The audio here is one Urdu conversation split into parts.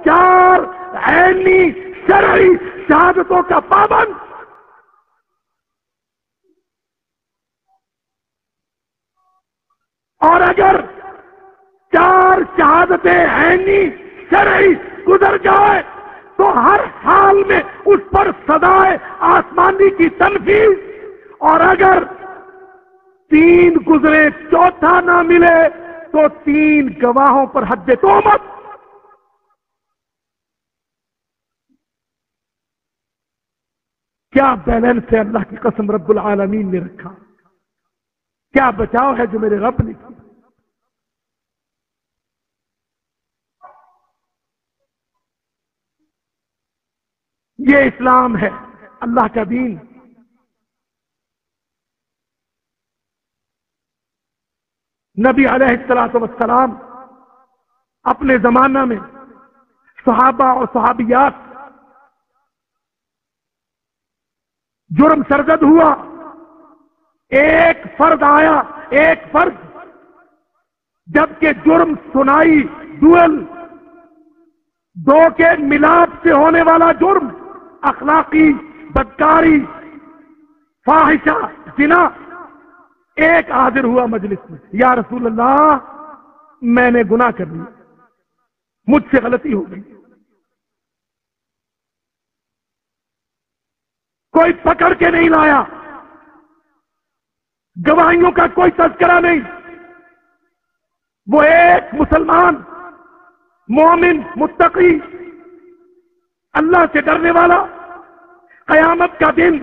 4 عینی شرعی شہادتوں کا پابند. اور اگر 4 شہادتیں عینی شرعی گزر جائے تو ہر حال میں اس پر سزائے آسمانی کی تنفیذ. اور اگر 3 گزرے چوتھا نہ ملے تو 3 گواہوں پر حد تہمت. کیا بیلنس ہے اللہ کی قسم رب العالمین نے رکھا. کیا بچاؤ ہے جو میرے رب نے کیا. یہ اسلام ہے اللہ کا دین. نبی علیہ الصلوۃ والسلام اپنے زمانہ میں صحابہ اور صحابیات جرم سرزد ہوا. ایک فرد آیا، ایک فرد، جبکہ جرم سنائی ڈوئل 2 کے ملاپ سے ہونے والا جرم، اخلاقی بدکاری فاحشہ زنا. ایک حاضر ہوا مجلس میں، یا رسول اللہ میں نے گناہ کر لیا، مجھ سے غلطی ہو گئی. کوئی پکڑ کے نہیں لایا، گواہیوں کا کوئی تذکرہ نہیں. وہ ایک مسلمان مومن متقی اللہ سے ڈرنے والا، قیامت کا دن،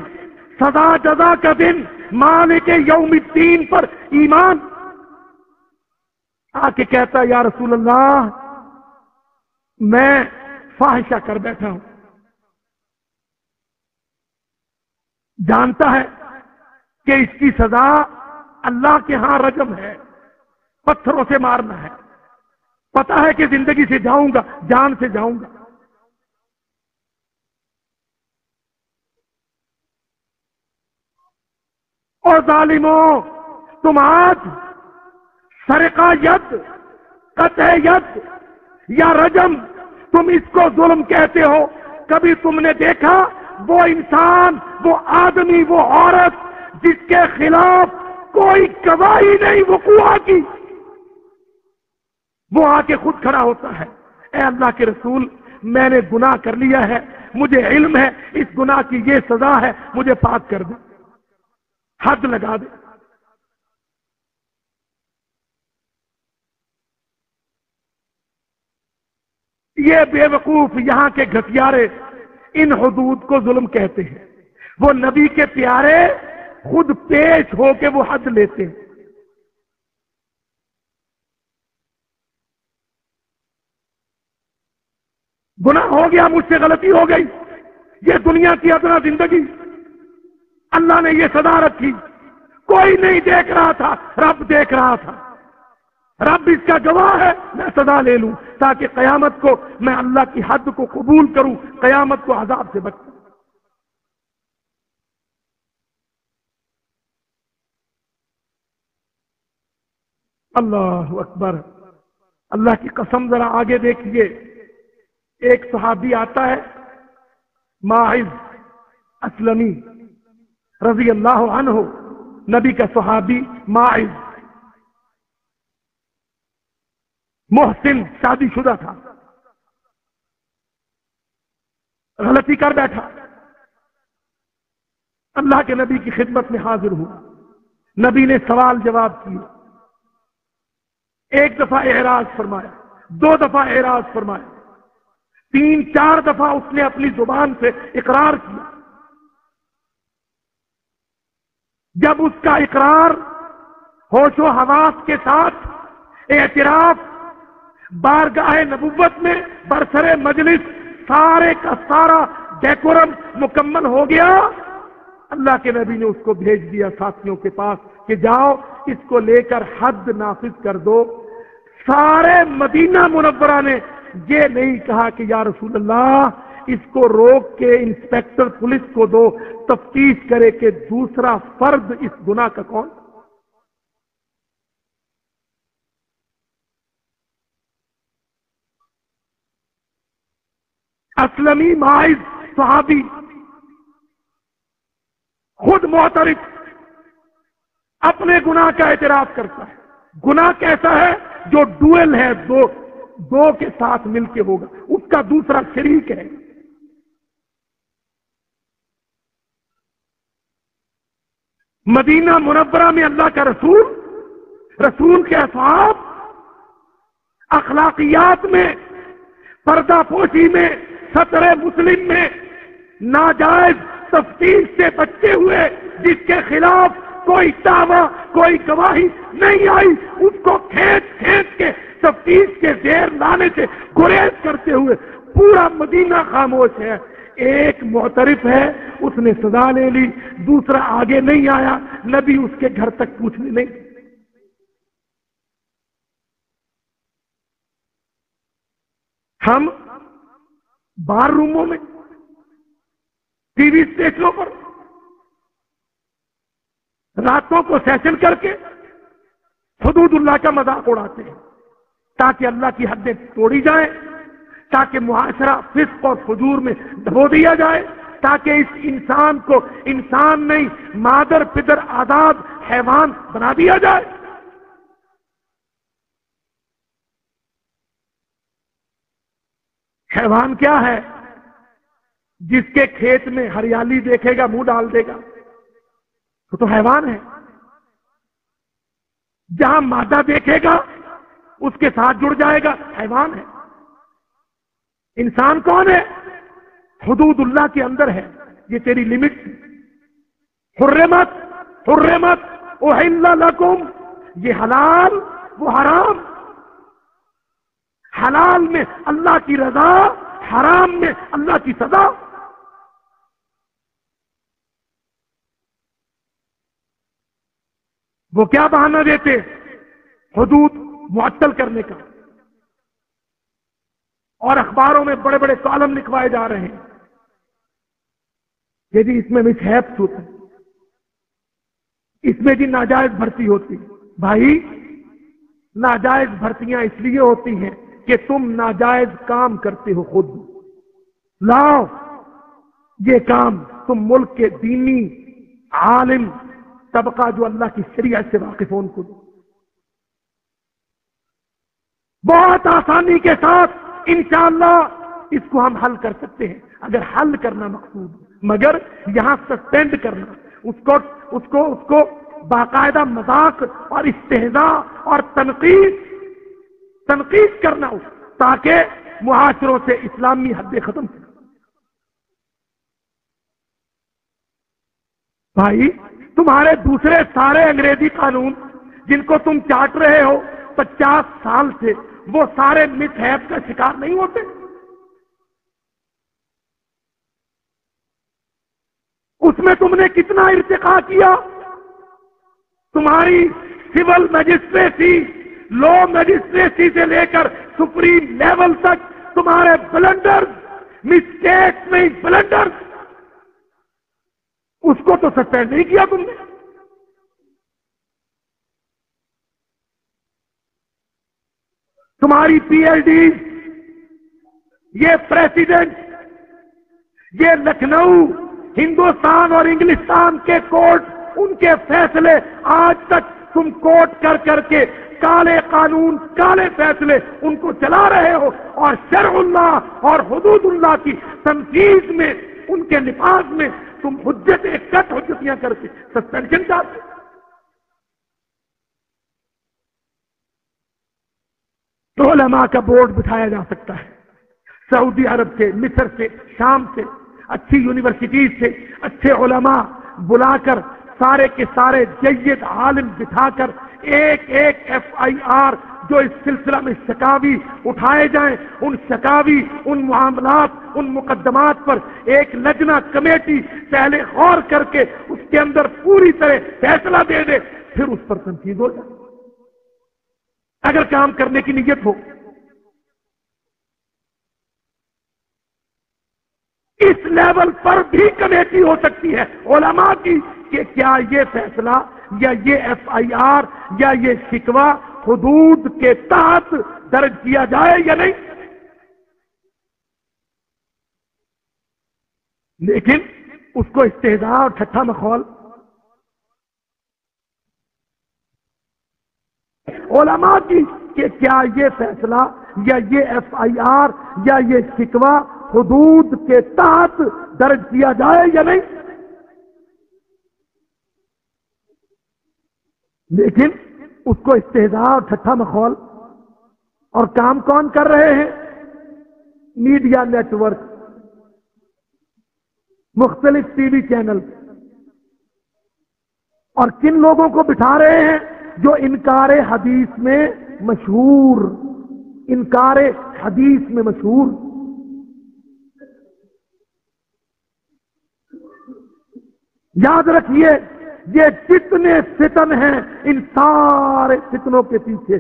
سزا جزا کا دن، مالک یوم الدین پر ایمان، آ کے کہتا یا رسول اللہ میں فاحشہ کر بیٹھا ہوں. جانتا ہے کہ اس کی سزا اللہ کے ہاں رجم ہے، پتھروں سے مارنا ہے. پتا ہے کہ زندگی سے جاؤں گا، جان سے جاؤں گا. اور ظالموں، تم آج سرقہ ید، قطع ید یا رجم، تم اس کو ظلم کہتے ہو. کبھی تم نے دیکھا وہ انسان، وہ آدمی، وہ عورت جس کے خلاف کوئی گواہی نہیں وقوع کی، وہ آ کے خود کھڑا ہوتا ہے، اے اللہ کے رسول میں نے گناہ کر لیا ہے، مجھے علم ہے اس گناہ کی یہ سزا ہے، مجھے پاک کر دے، حد لگا دے. یہ بے وقوف یہاں کے گھسیارے ان حدود کو ظلم کہتے ہیں. وہ نبی کے پیارے خود پیش ہو کے وہ حد لیتے ہیں. گناہ ہو گیا، مجھ سے غلطی ہو گئی، یہ دنیا کی ادنا زندگی، اللہ نے یہ سزا رکھی. کوئی نہیں دیکھ رہا تھا، رب دیکھ رہا تھا. رب اس کا گواہ ہے، میں سزا لے لوں تاکہ قیامت کو میں اللہ کی حد کو قبول کروں، قیامت کو عذاب سے بچوں. اللہ اکبر. اللہ کی قسم ذرا آگے دیکھیے. ایک صحابی آتا ہے ماعز اسلمی رضی اللہ عنہ، نبی کا صحابی ماعز، محسن، شادی شدہ تھا، غلطی کر بیٹھا. اللہ کے نبی کی خدمت میں حاضر ہوا. نبی نے سوال جواب کیے. ایک دفعہ اعراض فرمایا، 2 دفعہ اعراض فرمایا، 3-4 دفعہ اس نے اپنی زبان سے اقرار کیا. جب اس کا اقرار ہوش و حواس کے ساتھ اعتراف بارگاہ نبوت میں برسر مجلس سارے کا سارا ڈیکورم مکمل ہو گیا، اللہ کے نبی نے اس کو بھیج دیا ساتھیوں کے پاس کہ جاؤ اس کو لے کر حد نافذ کر دو. سارے مدینہ منورہ نے یہ نہیں کہا کہ یا رسول اللہ اس کو روک کے انسپیکٹر پولیس کو دو، تفتیش کرے کہ دوسرا فرد اس گناہ کا کون. اسلمی ماعز صحابی خود معترف اپنے گناہ کا اعتراف کرتا ہے. گناہ کیسا ہے؟ جو ڈوئل ہے، دو کے ساتھ مل کے ہوگا، اس کا دوسرا شریک ہے. مدینہ منورہ میں اللہ کا رسول کے اصحاب اخلاقیات میں، پردہ پوشی میں، ستر مسلم میں ناجائز تفتیش سے بچے ہوئے، جس کے خلاف کوئی دعویٰ، کوئی گواہی نہیں آئی، اس کو کھینچ کے تفتیش کے زیر لانے سے گریز کرتے ہوئے پورا مدینہ خاموش ہے. ایک معترف ہے، اس نے سزا لے لی، دوسرا آگے نہیں آیا، نبی اس کے گھر تک پوچھنے نہیں. ہم بار روموں میں، ٹی وی اسٹیشنوں پر راتوں کو سیشن کر کے حدود اللہ کا مذاق اڑاتے ہیں تاکہ اللہ کی حدیں توڑی جائیں، تاکہ معاشرہ فسق اور فجور میں دبو دیا جائے، تاکہ اس انسان کو انسان نہیں مادر پدر آزاد حیوان بنا دیا جائے. حیوان کیا ہے؟ جس کے کھیت میں ہریالی دیکھے گا منہ ڈال دے گا تو حیوان ہے. جہاں مادہ دیکھے گا اس کے ساتھ جڑ جائے گا، حیوان ہے. انسان کون ہے؟ حدود اللہ کے اندر ہے، یہ تیری لمٹ. حرمت احل لکم، یہ حلال وہ حرام. حلال میں اللہ کی رضا، حرام میں اللہ کی سزا. وہ کیا بہانہ دیتے؟ حدود معطل کرنے کا، اور اخباروں میں بڑے بڑے کالم لکھوائے جا رہے ہیں کہ جی اس میں مس ہیپس ہوتا ہے، اس میں جی ناجائز بھرتی ہوتی. بھائی ناجائز بھرتیاں اس لیے ہوتی ہیں کہ تم ناجائز کام کرتے ہو. خود لاؤ یہ کام تم ملک کے دینی عالم طبقہ جو اللہ کی شریعت سے واقف ہو ان کو دو. بہت آسانی کے ساتھ انشاءاللہ اس کو ہم حل کر سکتے ہیں اگر حل کرنا مقصود، مگر یہاں سسپینڈ کرنا، اس کو باقاعدہ مذاق اور استہزاء اور تنقید کرنا تاکہ معاشروں سے اسلامی حد ختم ہو. بھائی تمہارے دوسرے سارے انگریزی قانون جن کو تم چاٹ رہے ہو 50 سال سے، وہ سارے مس ہیپ کا شکار نہیں ہوتے؟ اس میں تم نے کتنا ارتقا کیا؟ تمہاری سول میجسٹریسی، لو میجسٹریسی سے لے کر سپریم لیول تک تمہارے بلنڈرز، مسٹیکس نہیں بلنڈرز، اس کو تو سسپینڈ نہیں کیا تم نے. تمہاری پی ایل ڈی، یہ پریسیڈنٹ، یہ لکھنؤ، ہندوستان اور انگلستان کے کورٹ، ان کے فیصلے آج تک تم کوٹ کر کے کالے قانون، کالے فیصلے ان کو چلا رہے ہو، اور شرع اللہ اور حدود اللہ کی تنفیذ میں، ان کے نفاذ میں تم حجتیاں کر کے سسپینشن چاہتے. تو علماء کا بورڈ بٹھایا جا سکتا ہے، سعودی عرب سے، مصر سے، شام سے، اچھی یونیورسٹیز سے اچھے علماء بلا کر، سارے کے سارے جید عالم بٹھا کر ایک ایف آئی آر جو اس سلسلہ میں شکاوی اٹھائے جائیں، ان شکاوی، ان معاملات، ان مقدمات پر ایک لجنہ کمیٹی پہلے غور کر کے اس کے اندر پوری طرح فیصلہ دے دے، پھر اس پر تنقید ہو جائے اگر کام کرنے کی نیت ہو. اس لیول پر بھی کمیٹی ہو سکتی ہے علماء کی کہ کیا یہ فیصلہ یا یہ ایف آئی آر یا یہ شکوہ حدود کے تحت درج کیا جائے یا نہیں. لیکن اس کو استہزاء اور ٹھٹھا مخول علماء کی کہ کیا یہ فیصلہ یا یہ ایف آئی آر یا یہ شکوہ حدود کے تحت درج کیا جائے یا نہیں. لیکن اس کو استہزاء اور ٹھٹھا مخول. اور کام کون کر رہے ہیں؟ میڈیا نیٹ ورک، مختلف ٹی وی چینل. اور کن لوگوں کو بٹھا رہے ہیں؟ جو انکار حدیث میں مشہور، انکار حدیث میں مشہور. یاد رکھیے یہ جتنے فتن ہیں ان سارے فتنوں کے پیچھے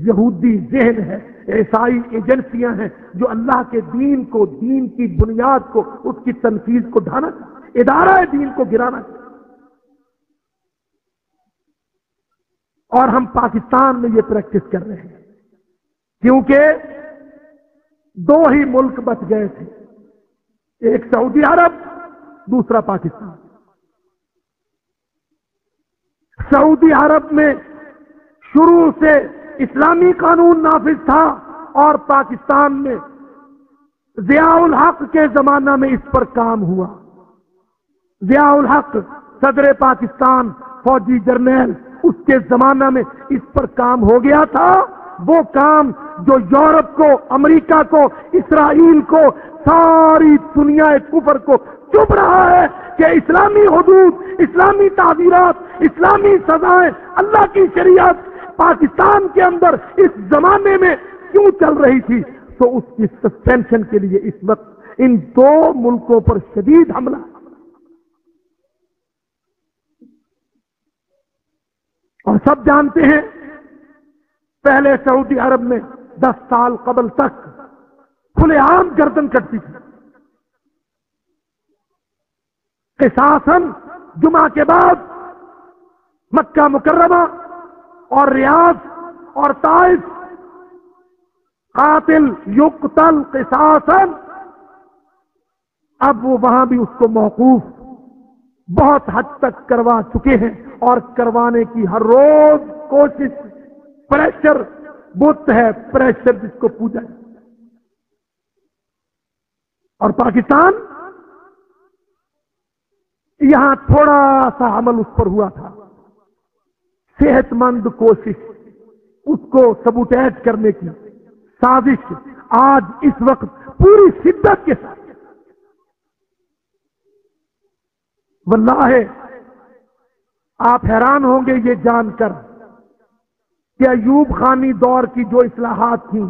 یہودی ذہن ہے، عیسائی ایجنسیاں ہیں جو اللہ کے دین کو، دین کی بنیاد کو، اس کی تنفیذ کو ڈھانا چاہتے، ادارہ دین کو گرانا چاہتے. اور ہم پاکستان میں یہ پریکٹس کر رہے ہیں کیونکہ دو ہی ملک بچ گئے تھے، ایک سعودی عرب، دوسرا پاکستان. سعودی عرب میں شروع سے اسلامی قانون نافذ تھا اور پاکستان میں ضیاء الحق کے زمانہ میں اس پر کام ہوا. ضیاء الحق صدر پاکستان، فوجی جرنیل، اس کے زمانہ میں اس پر کام ہو گیا تھا. وہ کام جو یورپ کو، امریکہ کو، اسرائیل کو، ساری دنیا کفر کو چبھ رہا ہے کہ اسلامی حدود، اسلامی تعبیرات، اسلامی سزائیں، اللہ کی شریعت پاکستان کے اندر اس زمانے میں کیوں چل رہی تھی. تو اس کی سسپینشن کے لیے اس وقت ان دو ملکوں پر شدید حملہ. اور سب جانتے ہیں پہلے سعودی عرب میں 10 سال قبل تک کھلے عام گردن کٹتی تھی. قصاصاً جمعہ کے بعد مکہ مکرمہ اور ریاض اور طائف قاتل یقتل قصاصاً. اب وہ وہاں بھی اس کو موقوف بہت حد تک کروا چکے ہیں اور کروانے کی ہر روز کوشش. پریشر بت ہے، پریشر جس کو پوجا ہے. اور پاکستان یہاں تھوڑا سا عمل اس پر ہوا تھا، صحت مند کوشش، اس کو سبوٹیج کرنے کی سازش آج اس وقت پوری شدت کے ساتھ. واللہ آپ حیران ہوں گے یہ جان کر کہ ایوب خانی دور کی جو اصلاحات تھیں،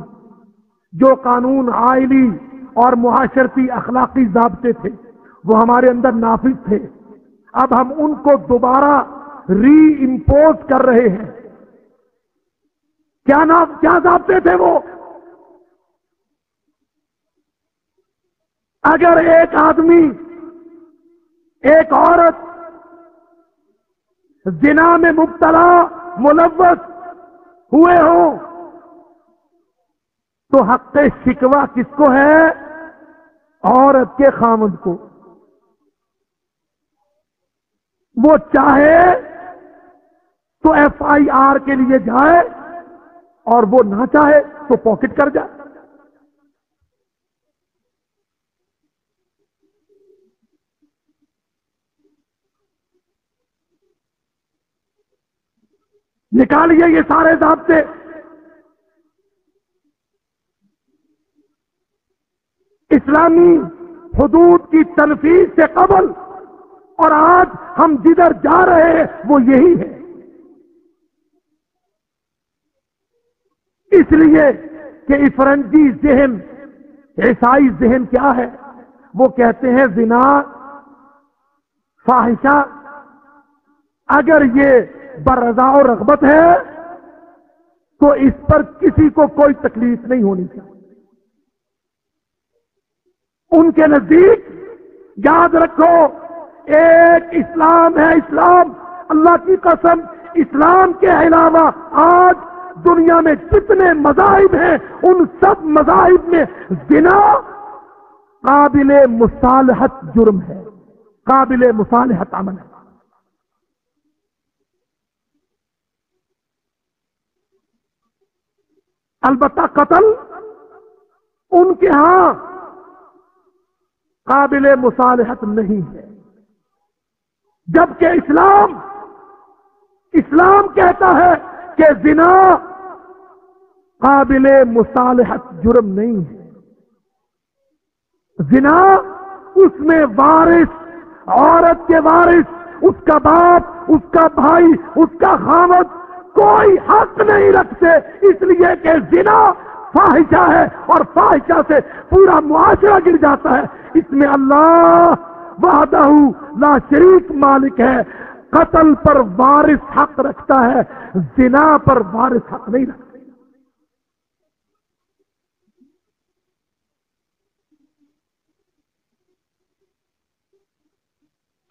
جو قانون آئلی اور معاشرتی اخلاقی ضابطے تھے وہ ہمارے اندر نافذ تھے. اب ہم ان کو دوبارہ ری امپوز کر رہے ہیں. کیا ضابطے تھے وہ؟ اگر ایک آدمی، ایک عورت زنا میں مبتلا، ملوث ہوئے ہوں تو حق شکوہ کس کو ہے؟ عورت کے خامند کو. وہ چاہے تو ایف آئی آر کے لیے جائے اور وہ نہ چاہے تو پاکٹ کر جائے. نکالیے یہ سارے ضابطے. اسلامی حدود کی تنفیذ سے قبل اور آج ہم جدھر جا رہے ہیں وہ یہی ہے. اس لیے کہ افرنگی ذہن، عیسائی ذہن کیا ہے؟ وہ کہتے ہیں زنا، فاحشہ اگر یہ بررضا و رغبت ہے تو اس پر کسی کو کوئی تکلیف نہیں ہونی چاہیے. ان کے نزدیک یاد رکھو ایک اسلام ہے. اسلام، اللہ کی قسم، اسلام کے علاوہ آج دنیا میں جتنے مذاہب ہیں ان سب مذاہب میں زنا قابل مصالحت جرم ہے، قابل مصالحت عمل ہے۔ البتہ قتل ان کے ہاں قابل مصالحت نہیں ہے، جبکہ اسلام کہتا ہے کہ زنا قابل مصالحت جرم نہیں ہے۔ زنا اس میں وارث، عورت کے وارث، اس کا باپ، اس کا بھائی، اس کا خاوند کوئی حق نہیں رکھتے، اس لیے کہ زنا فاحشہ ہے اور فاحشہ سے پورا معاشرہ گر جاتا ہے۔ اس میں اللہ وحدہ لا شریک مالک ہے، قتل پر وارث حق رکھتا ہے، زنا پر وارث حق نہیں رکھتا۔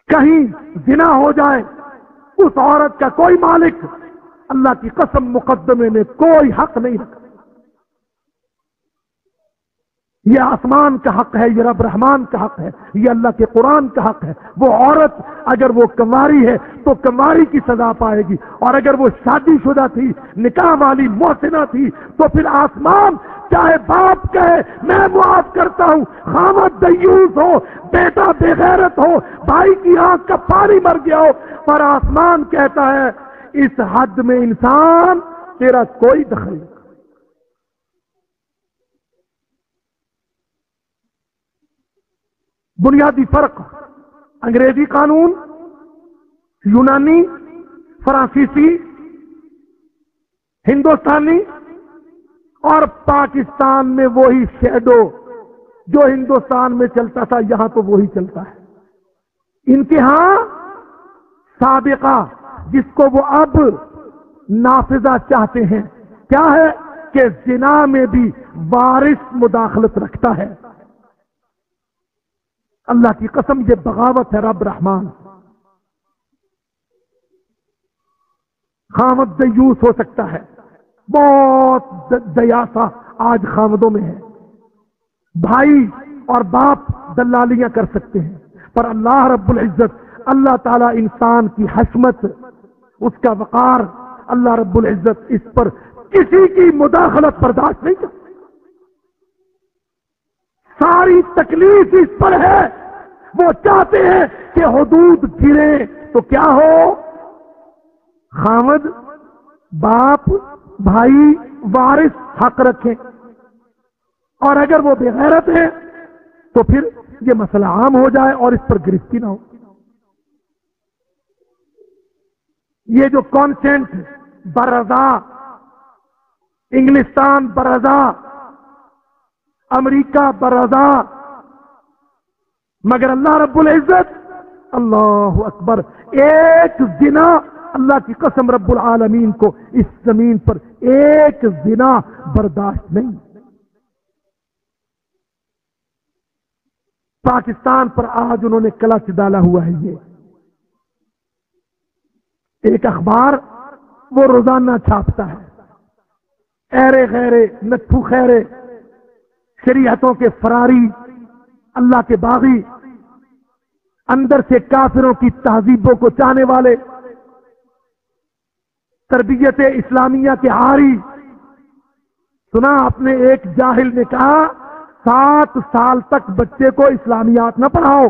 کہیں زنا ہو جائے، اس عورت کا کوئی مالک اللہ کی قسم مقدمے میں کوئی حق نہیں رکھتا۔ یہ آسمان کا حق ہے، یہ رب رحمان کا حق ہے، یہ اللہ کے قرآن کا حق ہے۔ وہ عورت اگر وہ کنواری ہے تو کنواری کی سزا پائے گی، اور اگر وہ شادی شدہ تھی، نکاح والی محسنہ تھی، تو پھر آسمان چاہے باپ کہے میں معاف کرتا ہوں، خامد دیوس ہو، بیٹا بے غیرت ہو، بھائی کی آنکھ کا پانی مر گیا ہو، پر آسمان کہتا ہے اس حد میں انسان تیرا کوئی دخل نہیں۔ بنیادی فرق انگریزی قانون، یونانی، فرانسیسی، ہندوستانی اور پاکستان میں وہی شیڈو جو ہندوستان میں چلتا تھا یہاں تو وہی چلتا ہے۔ ان کے ہاں سابقہ جس کو وہ اب نافذہ چاہتے ہیں کیا ہے کہ زنا میں بھی وارث مداخلت رکھتا ہے۔ اللہ کی قسم یہ بغاوت ہے رب رحمان۔ خامد دیوس ہو سکتا ہے، بہت دیاسا آج خامدوں میں ہے، بھائی اور باپ دلالیاں کر سکتے ہیں، پر اللہ رب العزت، اللہ تعالی انسان کی حشمت، اس کا وقار، اللہ رب العزت اس پر کسی کی مداخلت برداشت نہیں کرتا۔ ساری تکلیف اس پر ہے، وہ چاہتے ہیں کہ حدود گرے تو کیا ہو، خامد، باپ، بھائی، وارث حق رکھیں، اور اگر وہ بے غیرت ہے تو پھر یہ مسئلہ عام ہو جائے اور اس پر گرفتی نہ ہو۔ یہ جو کانسینٹ بررضا، انگلستان بررضا، امریکہ بررضا، مگر اللہ رب العزت، اللہ اکبر، ایک زنا، اللہ کی قسم رب العالمین کو اس زمین پر ایک زنا برداشت نہیں۔ پاکستان پر آج انہوں نے کلچ ڈالا ہوا ہے۔ یہ ایک اخبار وہ روزانہ چھاپتا ہے، ایرے غیرے نتھو خیرے، شریعتوں کے فراری، اللہ کے باغی، اندر سے کافروں کی تہذیبوں کو چاہنے والے، تربیت اسلامیہ کے عاری۔ سنا آپ نے ایک جاہل نے کہا 7 سال تک بچے کو اسلامیات نہ پڑھاؤ،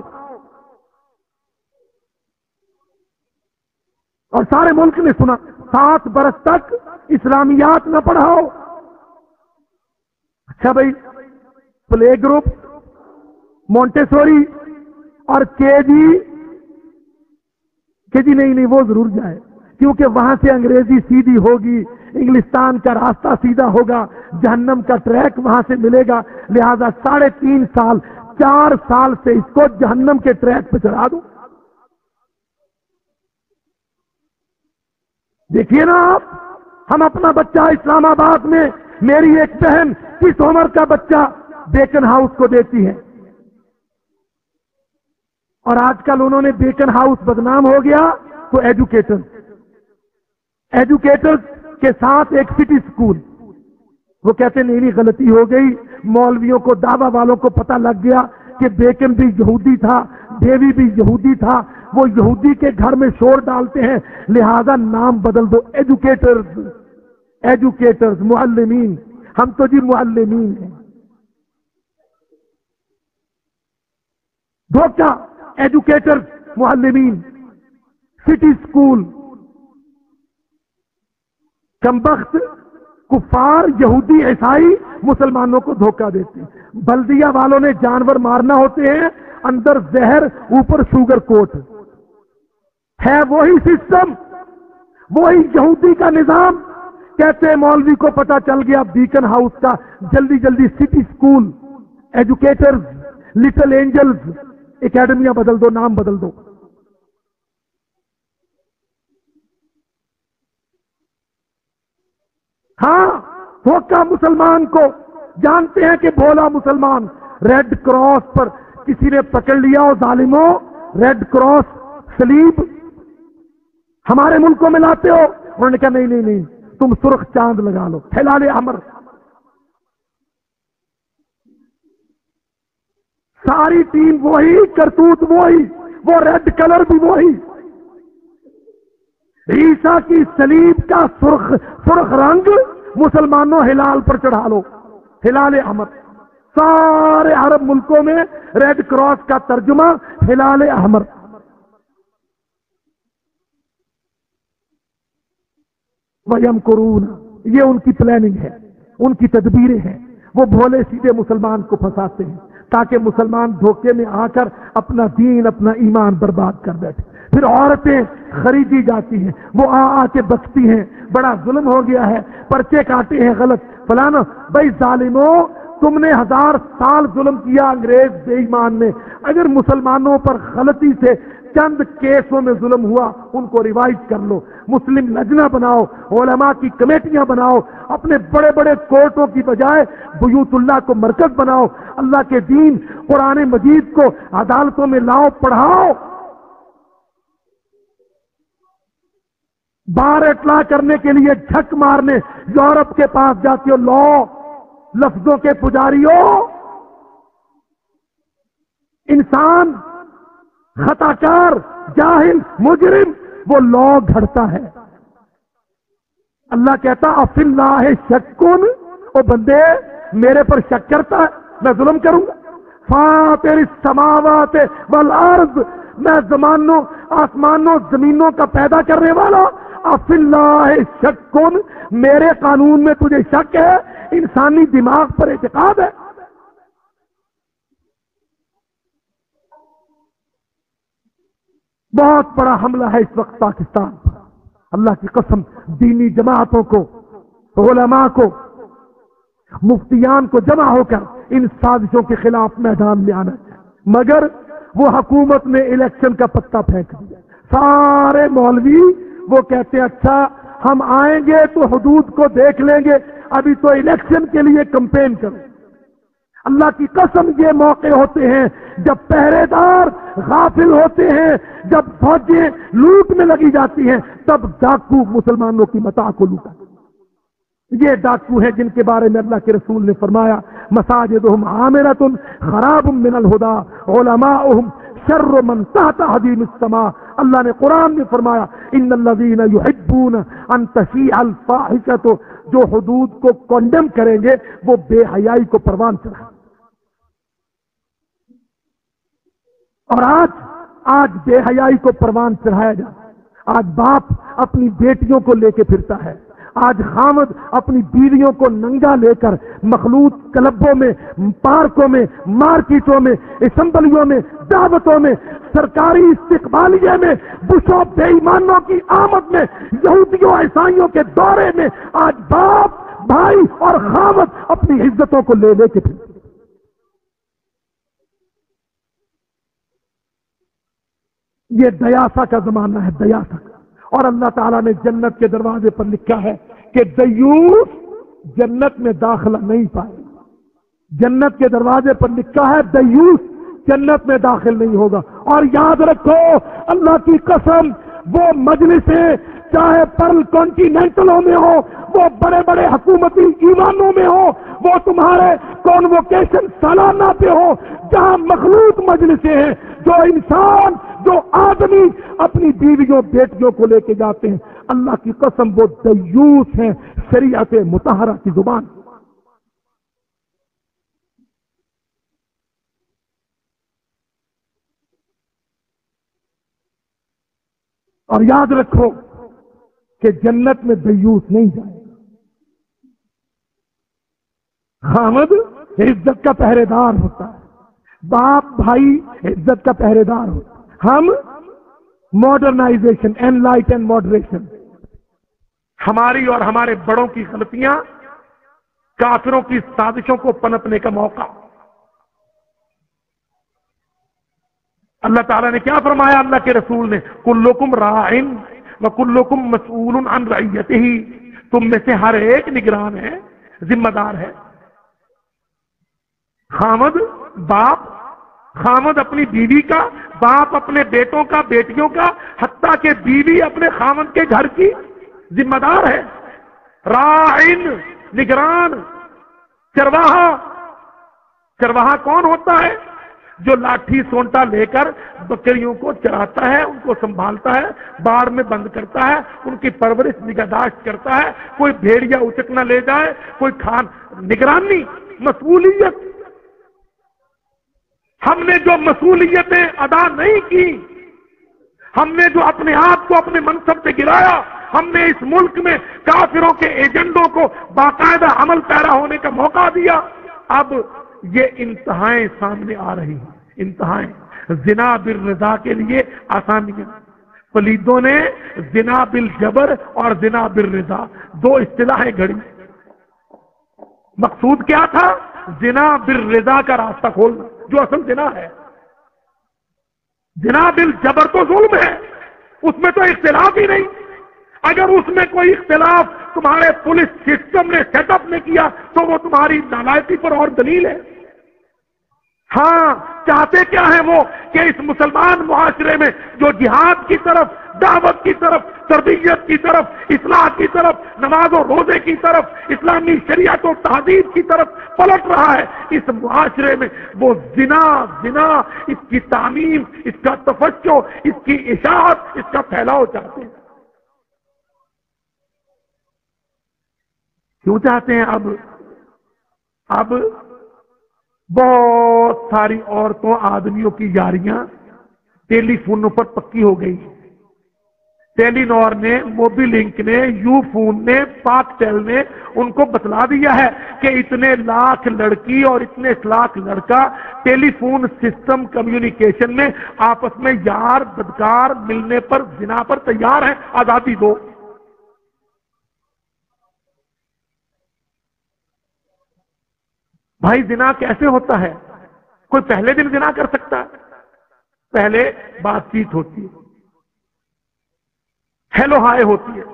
اور سارے ملک نے سنا 7 برس تک اسلامیات نہ پڑھاؤ۔ اچھا بھائی، پلے گروپ، مونٹیسوری اور کے جی نہیں وہ ضرور جائے، کیونکہ وہاں سے انگریزی سیدھی ہوگی، انگلستان کا راستہ سیدھا ہوگا، جہنم کا ٹریک وہاں سے ملے گا، لہذا 3.5 سال 4 سال سے اس کو جہنم کے ٹریک پہ چڑھا دو۔ دیکھیے نا آپ، ہم اپنا بچہ اسلام آباد میں، میری ایک بہن کس عمر کا بچہ بیکن ہاؤس کو دیتی ہے، اور آج کل انہوں نے بیکن ہاؤس بدنام ہو گیا تو ایجوکیٹرز کے ساتھ ایک سٹی سکول، وہ کہتے نہیں غلطی ہو گئی، مولویوں کو، دعویٰ والوں کو پتہ لگ گیا کہ بیکن بھی یہودی تھا، ڈیوی بھی یہودی تھا، وہ یہودی کے گھر میں شور ڈالتے ہیں، لہذا نام بدل دو، ایجوکیٹرز، معلمین، ہم تو جی معلمین ہیں۔ دھوکہ، ایجوکیٹرز، معلمین، سٹی اسکول، کمبخت کفار یہودی عیسائی مسلمانوں کو دھوکہ دیتے ہیں۔ بلدیہ والوں نے جانور مارنا ہوتے ہیں، اندر زہر اوپر شوگر کوٹ ہے، وہی سسٹم، وہی یہودی کا نظام۔ کہتے ہیں مولوی کو پتا چل گیا بیکن ہاؤس کا، جلدی جلدی city school, educators, little angels, اکیڈمیاں بدل دو، نام بدل دو۔ ہاں، دھوکہ مسلمان کو، جانتے ہیں کہ بھولا مسلمان۔ ریڈ کراس پر کسی نے پکڑ لیا، اور ظالموں، ریڈ کراس صلیب ہمارے ملکوں میں لاتے ہو؟ انہوں نے کہا نہیں نہیں نہیں، تم سرخ چاند لگا لو، ہلال احمر۔ ساری ٹیم وہی، کرتوت وہی، وہ ریڈ کلر بھی وہی۔ عیسیٰ کی صلیب کا سرخ رنگ مسلمانوں ہلال پر چڑھا لو، ہلال احمر۔ سارے عرب ملکوں میں ریڈ کراس کا ترجمہ ہلال احمر۔ وَيَمْكُرُونَ، یہ ان کی پلاننگ ہے، ان کی تدبیریں ہیں۔ وہ بھولے سیدھے مسلمان کو پھنساتے ہیں تاکہ مسلمان دھوکے میں آ کر اپنا دین، اپنا ایمان برباد کر بیٹھے۔ پھر عورتیں خریدی جاتی ہیں، وہ آ کے بکتی ہیں، بڑا ظلم ہو گیا ہے، پرچے کاٹے ہیں غلط فلانا۔ بھائی ظالموں، تم نے 1000 سال ظلم کیا، انگریز بے ایمان نے۔ اگر مسلمانوں پر غلطی سے چند کیسوں میں ظلم ہوا، ان کو ریوائز کر لو، مسلم لجنہ بناؤ، علماء کی کمیٹیاں بناؤ، اپنے بڑے بڑے کورٹوں کی بجائے بیوت اللہ کو مرکز بناؤ، اللہ کے دین قرآن مجید کو عدالتوں میں لاؤ، پڑھاؤ۔ بار اطلاع کرنے کے لیے جھک مارنے یورپ کے پاس جاتے ہو، لا لفظوں کے پجاریوں، انسان خطا کار، جاہل، مجرم، وہ لا گھڑتا ہے۔ اللہ کہتا افی اللہ شکن، او بندے میرے پر شک کرتا ہے، میں ظلم کروں گا؟ فاطر السماوات والارض، میں زمانوں، آسمانوں، زمینوں کا پیدا کرنے والا۔ افی اللہ شکن، میرے قانون میں تجھے شک ہے؟ انسانی دماغ پر اعتقاد ہے؟ بہت بڑا حملہ ہے اس وقت پاکستان پر، اللہ کی قسم۔ دینی جماعتوں کو، علماء کو، مفتیان کو جمع ہو کر ان سازشوں کے خلاف میدان میں آنا چاہیے، مگر وہ حکومت نے الیکشن کا پتا پھینک دیا۔ سارے مولوی وہ کہتے ہیں اچھا ہم آئیں گے تو حدود کو دیکھ لیں گے، ابھی تو الیکشن کے لیے کمپین کرو۔ اللہ کی قسم یہ موقع ہوتے ہیں جب پہرے دار غافل ہوتے ہیں، جب فوجیں لوٹ میں لگی جاتی ہیں، تب ڈاکو مسلمانوں کی متاع کو لوٹا۔ یہ ڈاکو ہیں جن کے بارے میں اللہ کے رسول نے فرمایا مساجدہم عامرۃ خراب من الہدی علماؤہم شر من تحت حدیم السماء۔ اللہ نے قرآن میں فرمایا ان الذین یحبون ان تشیع الفاحشۃ، جو حدود کو کنڈم کریں گے وہ بے حیائی کو پروان چڑھائیں۔ اور آج بے حیائی کو پروان چڑھایا جا رہا ہے۔ آج باپ اپنی بیٹیوں کو لے کے پھرتا ہے، آج خامد اپنی بیویوں کو ننگا لے کر مخلوط کلبوں میں، پارکوں میں، مارکیٹوں میں، اسمبلیوں میں، دعوتوں میں، سرکاری استقبالیے میں، بشوں بے ایمانوں کی آمد میں، یہودیوں عیسائیوں کے دورے میں، آج باپ، بھائی اور خامد اپنی عزتوں کو لے کے پھرتے۔ یہ دیاسا کا زمانہ ہے، دیاسا کا۔ اور اللہ تعالیٰ نے جنت کے دروازے پر لکھا ہے کہ دیوس جنت میں داخلہ نہیں پائے گا۔ جنت کے دروازے پر لکھا ہے دیوس جنت میں داخل نہیں ہوگا۔ اور یاد رکھو اللہ کی قسم، وہ مجلسیں چاہے پرل کانٹیننٹلوں میں ہو، وہ بڑے بڑے حکومتی ایوانوں میں ہو، وہ تمہارے کانووکیشن سالانہ پہ ہو، جہاں مخلوط مجلسیں ہیں، جو انسان، جو آدمی اپنی بیویوں بیٹیوں کو لے کے جاتے ہیں، اللہ کی قسم وہ دیوس ہیں شریعت مطہرہ کی زبان۔ اور یاد رکھو کہ جنت میں دیوس نہیں جائے گا۔ خامد عزت کا پہرے دار ہوتا ہے، باپ بھائی عزت کا پہرے دار ہوتا ہے۔ ہم ماڈرنائزیشن، انلائٹن ماڈریشن، ہماری اور ہمارے بڑوں کی غلطیاں کافروں کی سازشوں کو پنپنے کا موقع۔ اللہ تعالیٰ نے کیا فرمایا اللہ کے رسول نے؟ کلکم راعن وکلکم مسئول عن رعیتہ، تم میں سے ہر ایک نگران ہے، ذمہ دار ہے۔ خامد باپ، خامد اپنی بیوی کا، باپ اپنے بیٹوں کا، بیٹیوں کا، حتیٰ کہ بیوی اپنے خامد کے گھر کی ذمہ دار ہے۔ راعن نگران، چرواہا، چرواہا کون ہوتا ہے؟ جو لاٹھی سونٹا لے کر بکریوں کو چراتا ہے، ان کو سنبھالتا ہے، باڑ میں بند کرتا ہے، ان کی پرورش نگہداشت کرتا ہے، کوئی بھیڑیا اچک نہ لے جائے، کوئی نگرانی، مسئولیت۔ ہم نے جو مسئولیتیں ادا نہیں کی، ہم نے جو اپنے آپ کو اپنے منصب سے گرایا، ہم نے اس ملک میں کافروں کے ایجنڈوں کو باقاعدہ عمل پیرا ہونے کا موقع دیا۔ اب یہ انتہائیں سامنے آ رہی ہیں، انتہائیں۔ زنا بالرضا کے لیے آسانیاں، پلیدوں نے زنا بالجبر اور زنا بالرضا دو اصطلاحیں گھڑی۔ مقصود کیا تھا؟ زنا بالرضا کا راستہ کھولنا، جو اصل زنا ہے۔ زنا بالجبر تو ظلم ہے، اس میں تو اختلاف ہی نہیں۔ اگر اس میں کوئی اختلاف تمہارے پولیس سسٹم نے سیٹ اپ نے کیا تو وہ تمہاری نالائکی پر اور دلیل ہے۔ ہاں، چاہتے کیا ہے وہ کہ اس مسلمان معاشرے میں جو جہاد کی طرف، دعوت کی طرف، تربیت کی طرف، اصلاح کی طرف، نماز و روزے کی طرف، اسلامی شریعت و تہذیب کی طرف پلٹ رہا ہے، اس معاشرے میں وہ زنا، اس کی تعمیم، اس کا تفشع، اس کی اشاعت، اس کا پھیلاؤ چاہتے ہیں۔ کیوں چاہتے ہیں؟ اب بہت ساری عورتوں، آدمیوں کی یاریاں ٹیلی فونوں پر پکی ہو گئی۔ ٹیلی نور نے، موبی لنک نے، یو فون نے، پاک ٹیل نے ان کو بتلا دیا ہے کہ اتنے لاکھ لڑکی اور اتنے لاکھ لڑکا ٹیلی فون سسٹم کمیونیکیشن میں آپس میں یار بدکار ملنے پر زنا پر تیار ہیں، آزادی دو۔ بھائی زنا کیسے ہوتا ہے؟ کوئی پہلے دن زنا کر سکتا ہے؟ پہلے بات چیت ہوتی ہے، ہیلو ہائے ہوتی ہے،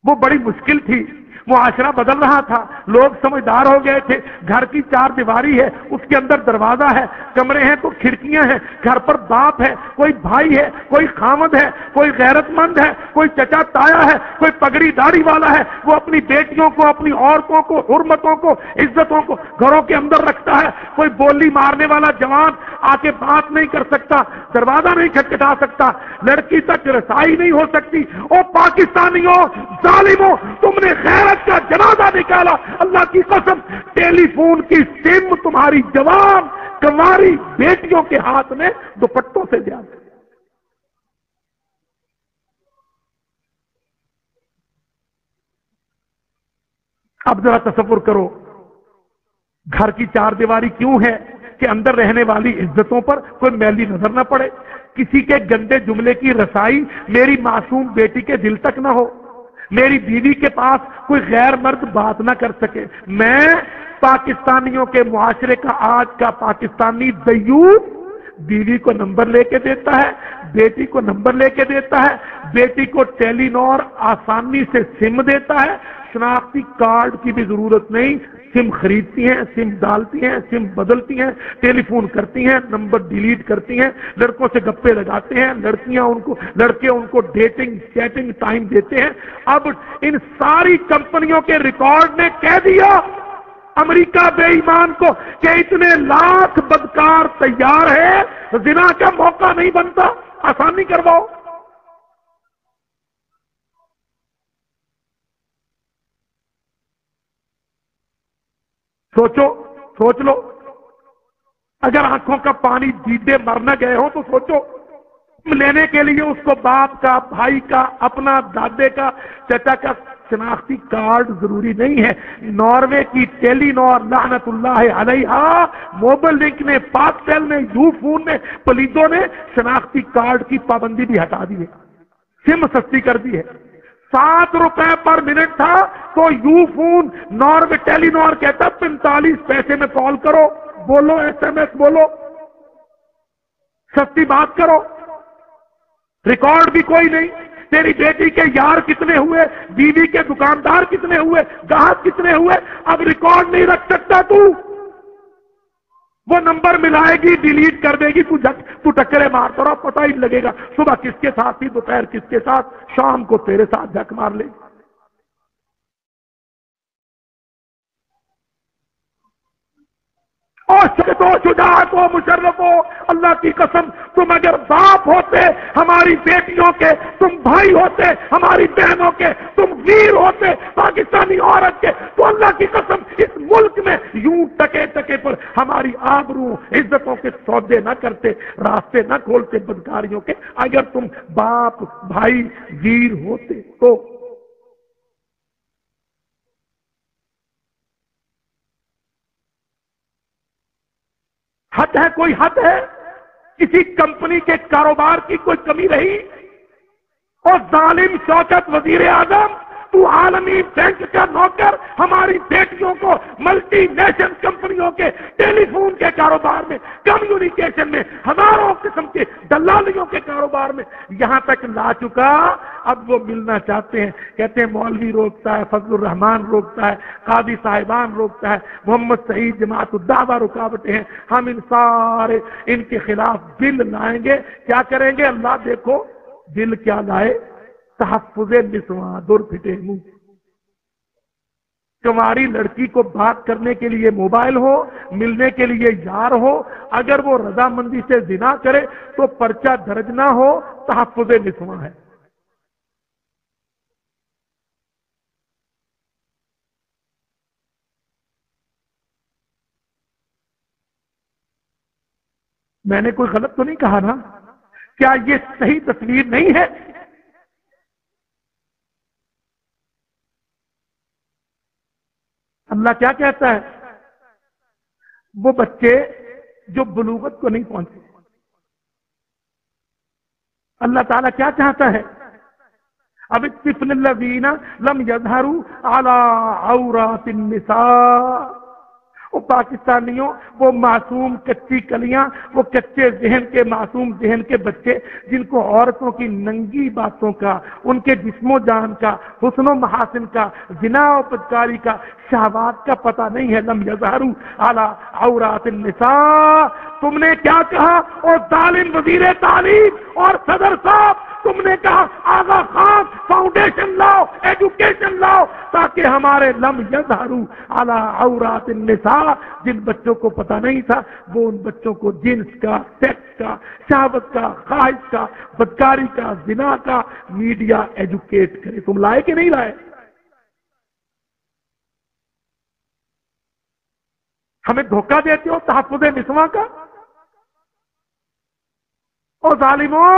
وہ بڑی مشکل تھی، معاشرہ بدل رہا تھا، لوگ سمجھدار ہو گئے تھے۔ گھر کی چار دیواری ہے، اس کے اندر دروازہ ہے، کمرے ہیں تو کھڑکیاں ہیں، گھر پر باپ ہے، کوئی بھائی ہے، کوئی خامد ہے، کوئی غیرت مند ہے، کوئی چچا تایا ہے، کوئی پگڑی داڑھی والا ہے، وہ اپنی بیٹیوں کو، اپنی عورتوں کو، حرمتوں کو، عزتوں کو گھروں کے اندر رکھتا ہے۔ کوئی بولی مارنے والا جوان آ کے بات نہیں کر سکتا، دروازہ نہیں کھٹکھٹا سکتا، لڑکی تک رسائی نہیں ہو سکتی۔ او پاکستانیوں، ظالموں، تم نے غیرت کا جنازہ نکالا، اللہ کی قسم ٹیلی فون کی سم تمہاری جوان کنواری بیٹیوں کے ہاتھ میں دوپٹوں سے دیا۔ اب ذرا تصور کرو، گھر کی چار دیواری کیوں ہے کہ اندر رہنے والی عزتوں پر کوئی میلی نظر نہ پڑے، کسی کے گندے جملے کی رسائی میری معصوم بیٹی کے دل تک نہ ہو، میری بیوی کے پاس کوئی غیر مرد بات نہ کر سکے۔ میں پاکستانیوں کے معاشرے کا آج کا پاکستانی دیوس بیوی کو نمبر لے کے دیتا ہے، بیٹی کو نمبر لے کے دیتا ہے، بیٹی کو ٹیلی نور آسانی سے سم دیتا ہے، شناختی کارڈ کی بھی ضرورت نہیں، سم خریدتی ہیں، سم ڈالتی ہیں، سم بدلتی ہیں، ٹیلی فون کرتی ہیں، نمبر ڈیلیٹ کرتی ہیں، لڑکوں سے گپے لگاتے ہیں، لڑکے ان کو ڈیٹنگ چیٹنگ ٹائم دیتے ہیں۔ اب ان ساری کمپنیوں کے ریکارڈ نے کہہ دیا امریکہ بے ایمان کو کہ اتنے لاکھ بدکار تیار ہے، زنا کا موقع نہیں بنتا، آسانی کرواؤ۔ سوچ لو، اگر آنکھوں کا پانی دیدے مر نہ گئے ہو تو سوچو، لینے کے لیے اس کو باپ کا، بھائی کا، اپنا دادے کا، چچا کا شناختی کارڈ ضروری نہیں ہے۔ ناروے کی ٹیلی نار لعنت اللہ علیہا، موبل لنک نے، پاک ٹیل نے، یو فون نے، پلیدوں نے شناختی کارڈ کی پابندی بھی ہٹا دی ہے، سم سستی کر دی ہے۔ 7 روپے پر منٹ تھا تو یو فون ناروے ٹیلی نار کہتا 45 پیسے میں کال کرو، بولو، ایس ایم ایس بولو، سستی بات کرو، ریکارڈ بھی کوئی نہیں، تیری بیٹی کے یار کتنے ہوئے، بیوی کے دکاندار کتنے ہوئے، گاہک کتنے ہوئے، اب ریکارڈ نہیں رکھ سکتا تو وہ نمبر ملائے گی، ڈیلیٹ کر دے گی، تو ٹکرے مارتا رہا، پتہ ہی لگے گا صبح کس کے ساتھ تھی، دوپہر کس کے ساتھ، شام کو تیرے ساتھ جھک مار لے گی۔ اور شجاعت ہو، مشرف ہو، اللہ کی قسم تم اگر باپ ہوتے ہماری بیٹیوں کے، تم بھائی ہوتے ہماری بہنوں کے، تم ویر ہوتے پاکستانی عورت کے، تو اللہ کی قسم اس ملک میں یوں ٹکے ٹکے پر ہماری آبرو عزتوں کے سودے نہ کرتے، راستے نہ کھولتے بدکاریوں کے، اگر تم باپ بھائی ویر ہوتے تو۔ حد ہے، کوئی حد ہے؟ کسی کمپنی کے کاروبار کی کوئی کمی رہی؟ اور ظالم شوکت وزیر اعظم، تو عالمی بینک کا نوکر ہماری بیٹیوں کو ملٹی نیشنل کمپنیوں کے ٹیلی فون کے کاروبار میں، کمیونیکیشن میں، ہزاروں قسم کے دلالیوں کے کاروبار میں یہاں تک لا چکا۔ اب وہ ملنا چاہتے ہیں، کہتے ہیں مولوی روکتا ہے، فضل الرحمان روکتا ہے، قاضی صاحبان روکتا ہے، محمد سعید جماعت الدعوہ رکاوٹیں ہیں، ہم ان کے خلاف بل لائیں گے۔ کیا کریں گے؟ اللہ دیکھو بل کیا لائے، تحفظ نسواں، دور پھٹے منہ۔ تمہاری لڑکی کو بات کرنے کے لیے موبائل ہو، ملنے کے لیے یار ہو، اگر وہ رضامندی سے زنا کرے تو پرچہ درج نہ ہو، تحفظ نسواں ہے۔ میں نے کوئی غلط تو نہیں کہا نا؟ کیا یہ صحیح تصویر نہیں ہے؟ اللہ کیا کہتا ہے؟ وہ بچے جو بلوغت کو نہیں پہنچے، اللہ تعالیٰ کیا چاہتا ہے؟ اب الطفل الذین لم یظہروا علی عورات النساء، وہ پاکستانیوں، وہ معصوم کچی کلیاں، وہ کچے ذہن کے، معصوم ذہن کے بچے جن کو عورتوں کی ننگی باتوں کا، ان کے جسم و جان کا، حسن و محاسن کا، زنا و بدکاری کا، شہوات کا پتہ نہیں ہے۔ لم یظہروا علی عورات النساء، تم نے کیا کہا؟ اور ظالم وزیر تعلیم اور صدر صاحب، تم نے کہا آغا خان فاؤنڈیشن لاؤ، ایجوکیشن لاؤ، تاکہ ہمارے لم یظہروا علی عورات النساء، جن بچوں کو پتہ نہیں تھا وہ ان بچوں کو جنس کا، سیکس کا، شہوت کا، خواہش کا، بدکاری کا، زنا کا میڈیا ایجوکیٹ کرے۔ تم لائے کہ نہیں لائے؟ ہمیں دھوکہ دیتے ہو تحفظ نسواں کا۔ اور ظالموں،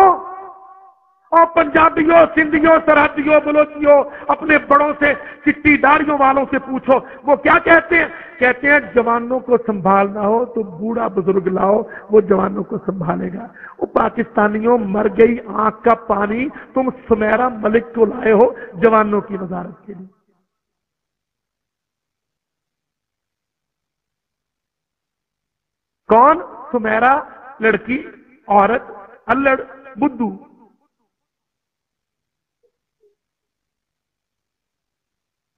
اور پنجابیوں، سندھیوں، سرحدیوں، بلوچیوں، اپنے بڑوں سے، چٹی داڑیوں والوں سے پوچھو، وہ کیا کہتے ہیں؟ کہتے ہیں جوانوں کو سنبھالنا ہو تو بوڑھا بزرگ لاؤ، وہ جوانوں کو سنبھالے گا۔ وہ پاکستانیوں، مر گئی آنکھ کا پانی، تم سمیرا ملک کو لائے ہو جوانوں کی وزارت کے لیے۔ کون؟ سمیرا لڑکی، عورت، الڑ، بدھو۔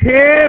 $6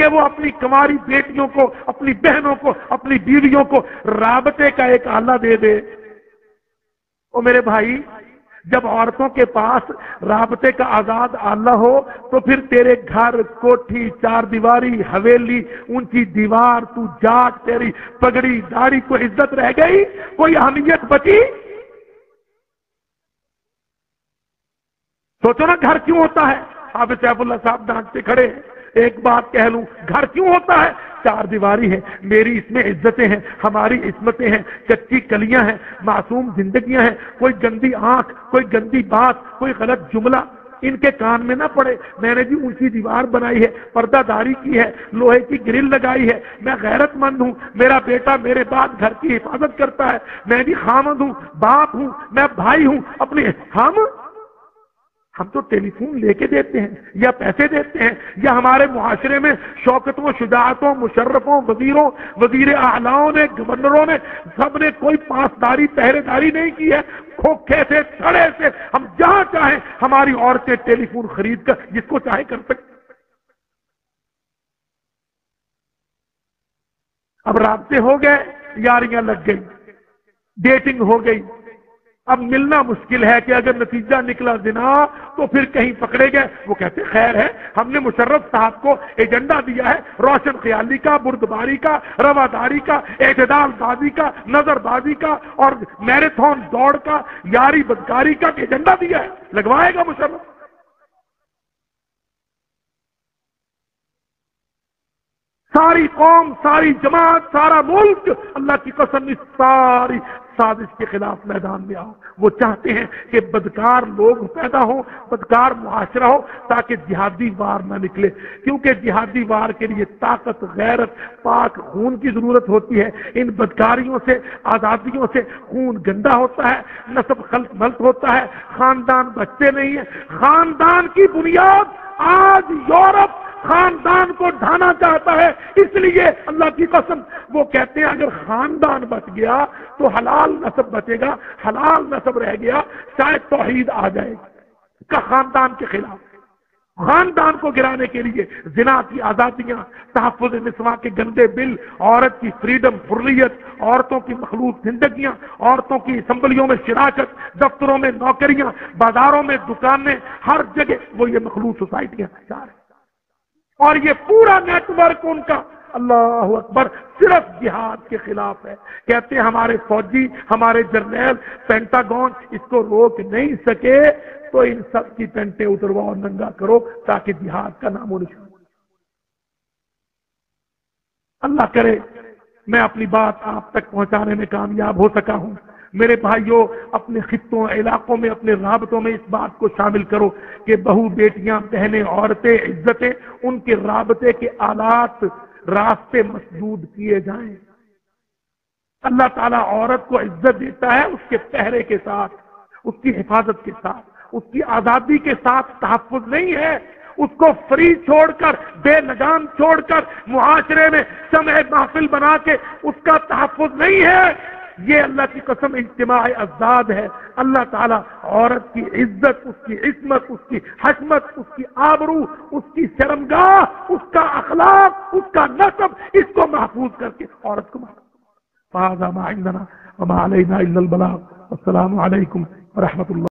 کہ وہ اپنی کنواری بیٹیوں کو، اپنی بہنوں کو، اپنی بیویوں کو رابطے کا ایک آلہ دے دے؟ او میرے بھائی، جب عورتوں کے پاس رابطے کا آزاد آلہ ہو تو پھر تیرے گھر، کوٹھی، چار دیواری، حویلی، اونچی دیوار، تو جاٹ، تیری پگڑی داڑھی، کوئی عزت رہ گئی؟ کوئی اہمیت بچی؟ سوچو نا، گھر کیوں ہوتا ہے؟ حافظ سیف اللہ صاحب ڈانٹتے کھڑے ہیں، ایک بات کہہ لوں، گھر کیوں ہوتا ہے؟ چار دیواری ہے، میری اس میں عزتیں ہیں، ہماری عصمتیں ہیں، کچی کلیاں ہیں، معصوم زندگیاں ہیں، کوئی گندی آنکھ، کوئی گندی بات، کوئی غلط جملہ ان کے کان میں نہ پڑے۔ میں نے جی اونچی دیوار بنائی ہے، پردہ داری کی ہے، لوہے کی گرل لگائی ہے، میں غیرت مند ہوں، میرا بیٹا میرے بعد گھر کی حفاظت کرتا ہے، میں بھی خامند ہوں، باپ ہوں، میں بھائی ہوں اپنے۔ ہم تو ٹیلی فون لے کے دیتے ہیں یا پیسے دیتے ہیں، یا ہمارے معاشرے میں شوکتوں، شجاعتوں، مشرفوں، وزیروں، وزیر اعلیٰوں نے، گورنروں نے، سب نے کوئی پاسداری، پہرے داری نہیں کی ہے۔ کھوکھے سے، تھڑے سے ہم جہاں چاہیں ہماری عورتیں ٹیلی فون خرید کر جس کو چاہے کر سکتے۔ اب رابطے ہو گئے، یاریاں لگ گئی، ڈیٹنگ ہو گئی، اب ملنا مشکل ہے کہ اگر نتیجہ نکلا زنا تو پھر کہیں پکڑے گئے۔ وہ کہتے خیر ہے، ہم نے مشرف صاحب کو ایجنڈا دیا ہے روشن خیالی کا، بردباری کا، رواداری کا، اعتدال بازی کا، نظر بازی کا اور میراتھن دوڑ کا، یاری بدکاری کا ایجنڈا دیا ہے، لگوائے گا مشرف۔ ساری قوم، ساری جماعت، سارا ملک اللہ کی قسم اس ساری سازش کے خلاف میدان میں آؤ۔ وہ چاہتے ہیں کہ بدکار لوگ پیدا ہوں، بدکار معاشرہ ہو، تاکہ جہادی وار نہ نکلے، کیونکہ جہادی وار کے لیے طاقت، غیرت، پاک خون کی ضرورت ہوتی ہے۔ ان بدکاریوں سے، آزادیوں سے خون گندا ہوتا ہے، نسب خلط ملط ہوتا ہے، خاندان بچتے نہیں ہیں۔ خاندان کی بنیاد آج یورپ خاندان کو ڈھانا چاہتا ہے، اس لیے اللہ کی قسم وہ کہتے ہیں اگر خاندان بچ گیا تو حلال نسب بچے گا، حلال نسب رہ گیا شاید توحید آ جائے گا۔ خاندان کے خلاف، خاندان کو گرانے کے لیے زنا کی آزادیاں، تحفظ نسواں کے گندے بل، عورت کی فریڈم، حریت، عورتوں کی مخلوط زندگیاں، عورتوں کی اسمبلیوں میں شراکت، دفتروں میں نوکریاں، بازاروں میں دکانیں، ہر جگہ وہ یہ مخلوط سوسائٹیاں چاہ رہے ہیں۔ اور یہ پورا نیٹ ورک ان کا، اللہ اکبر، صرف جہاد کے خلاف ہے۔ کہتے ہیں ہمارے فوجی، ہمارے جرنیل، پینٹاگون اس کو روک نہیں سکے تو ان سب کی پینٹیں اترواؤ اور ننگا کرو تاکہ جہاد کا نام و نشان۔ اللہ کرے میں اپنی بات آپ تک پہنچانے میں کامیاب ہو سکا ہوں۔ میرے بھائیوں، اپنے خطوں، علاقوں میں، اپنے رابطوں میں اس بات کو شامل کرو کہ بہو، بیٹیاں، بہنیں، عورتیں، عزتیں، ان کے رابطے کے آلات، راستے مسدود کیے جائیں۔ اللہ تعالیٰ عورت کو عزت دیتا ہے اس کے پہرے کے ساتھ، اس کی حفاظت کے ساتھ، اس کی آزادی کے ساتھ تحفظ نہیں ہے۔ اس کو فری چھوڑ کر، بے لگام چھوڑ کر، معاشرے میں سمع محفل بنا کے اس کا تحفظ نہیں ہے۔ یہ اللہ کی قسم اجتماع ازداد ہے۔ اللہ تعالیٰ عورت کی عزت، اس کی عصمت، اس کی حشمت، اس کی آبرو، اس کی شرمگاہ، اس کا اخلاق، اس کا نسب، اس کو محفوظ کر کے عورت کو محفوظ۔ فَهَذَا مَا عِندَنَا وَمَا عَلَيْنَا إِلَّا الْبَلَاغُ۔ السلام علیکم ورحمۃ اللہ۔